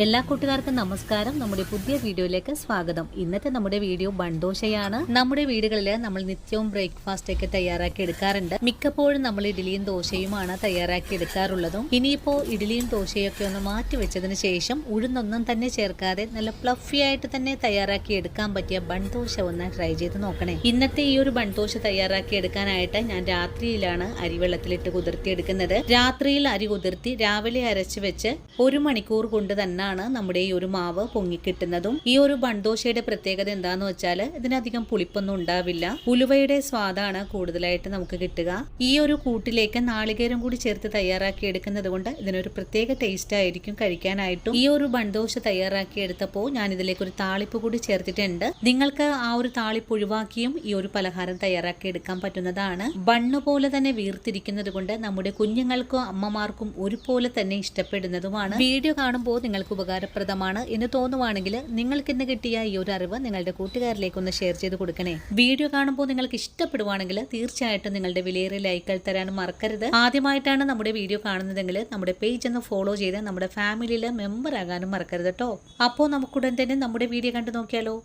എല്ലാ കൂട്ടുകാർക്കും നമസ്കാരം. നമ്മുടെ പുതിയ വീഡിയോയിലേക്ക് സ്വാഗതം. ഇന്നത്തെ നമ്മുടെ വീഡിയോ ബൺദോശയാണ്. നമ്മുടെ വീടുകളിൽ നമ്മൾ നിത്യവും ബ്രേക്ക്ഫാസ്റ്റ് ഒക്കെ തയ്യാറാക്കി എടുക്കാറുണ്ട്. മിക്കപ്പോഴും നമ്മൾ ഇഡ്ഡലിയും ദോശയുമാണ് തയ്യാറാക്കി എടുക്കാറുള്ളതും. ഇനിയിപ്പോൾ ഇഡ്ഡലിയും ദോശയൊക്കെ ഒന്ന് മാറ്റി വെച്ചതിന് ശേഷം ഉഴുന്നൊന്നും തന്നെ ചേർക്കാതെ നല്ല ഫ്ലഫി ആയിട്ട് തന്നെ തയ്യാറാക്കി എടുക്കാൻ പറ്റിയ ബൺദോശ ഒന്ന് ട്രൈ ചെയ്ത് നോക്കണേ. ഇന്നത്തെ ഈ ഒരു ബൺദോശ തയ്യാറാക്കി എടുക്കാനായിട്ട് ഞാൻ രാത്രിയിലാണ് അരി വെള്ളത്തിലിട്ട് കുതിർത്തിയെടുക്കുന്നത്. രാത്രിയിൽ അരി കുതിർത്തി രാവിലെ അരച്ച് വെച്ച് 1 മണിക്കൂർ കൊണ്ട് തന്നെ നമ്മുടെ ഈ ഒരു മാവ് പൊങ്ങിക്കിട്ടുന്നതും. ഈ ഒരു ബൺദോശയുടെ പ്രത്യേകത എന്താന്ന് വെച്ചാൽ ഇതിനധികം പുളിപ്പൊന്നും ഉണ്ടാവില്ല. ഉലുവയുടെ സ്വാദാണ് കൂടുതലായിട്ട് നമുക്ക് കിട്ടുക. ഈ ഒരു കൂട്ടിലേക്ക് നാളികേരം കൂടി ചേർത്ത് തയ്യാറാക്കി എടുക്കുന്നത് കൊണ്ട് ഇതിനൊരു പ്രത്യേക ടേസ്റ്റ് ആയിരിക്കും കഴിക്കാനായിട്ടും. ഈ ഒരു ബൺദോശ തയ്യാറാക്കി എടുത്തപ്പോൾ ഞാൻ ഇതിലേക്ക് ഒരു താളിപ്പ് കൂടി ചേർത്തിട്ടുണ്ട്. നിങ്ങൾക്ക് ആ ഒരു താളിപ്പ് ഒഴിവാക്കിയും ഈ ഒരു പലഹാരം തയ്യാറാക്കി എടുക്കാൻ പറ്റുന്നതാണ്. ബണ്ണ് പോലെ തന്നെ വീർത്തിരിക്കുന്നത് കൊണ്ട് നമ്മുടെ കുഞ്ഞുങ്ങൾക്കും അമ്മമാർക്കും ഒരുപോലെ തന്നെ ഇഷ്ടപ്പെടുന്നതുമാണ്. വീഡിയോ കാണുമ്പോൾ നിങ്ങൾക്ക് ഉപകാരപ്രദമാണ് എന്ന് തോന്നുവാണെങ്കിൽ നിങ്ങൾക്ക് ഇന്ന് കിട്ടിയ ഈ ഒരു അറിവ് നിങ്ങളുടെ കൂട്ടുകാരിലേക്ക് ഒന്ന് ഷെയർ ചെയ്ത് കൊടുക്കണേ. വീഡിയോ കാണുമ്പോൾ നിങ്ങൾക്ക് ഇഷ്ടപ്പെടുവാണെങ്കിൽ തീർച്ചയായിട്ടും നിങ്ങളുടെ വിലയേറിയ ലൈക്കുകൾ തരാനും മറക്കരുത്. ആദ്യമായിട്ടാണ് നമ്മുടെ വീഡിയോ കാണുന്നതെങ്കിൽ നമ്മുടെ പേജ് ഒന്ന് ഫോളോ ചെയ്ത് നമ്മുടെ ഫാമിലിയിൽ മെമ്പർ ആകാനും മറക്കരുത് കേട്ടോ. അപ്പോൾ നമുക്കുടൻ തന്നെ നമ്മുടെ വീഡിയോ കണ്ടു നോക്കിയാലോ.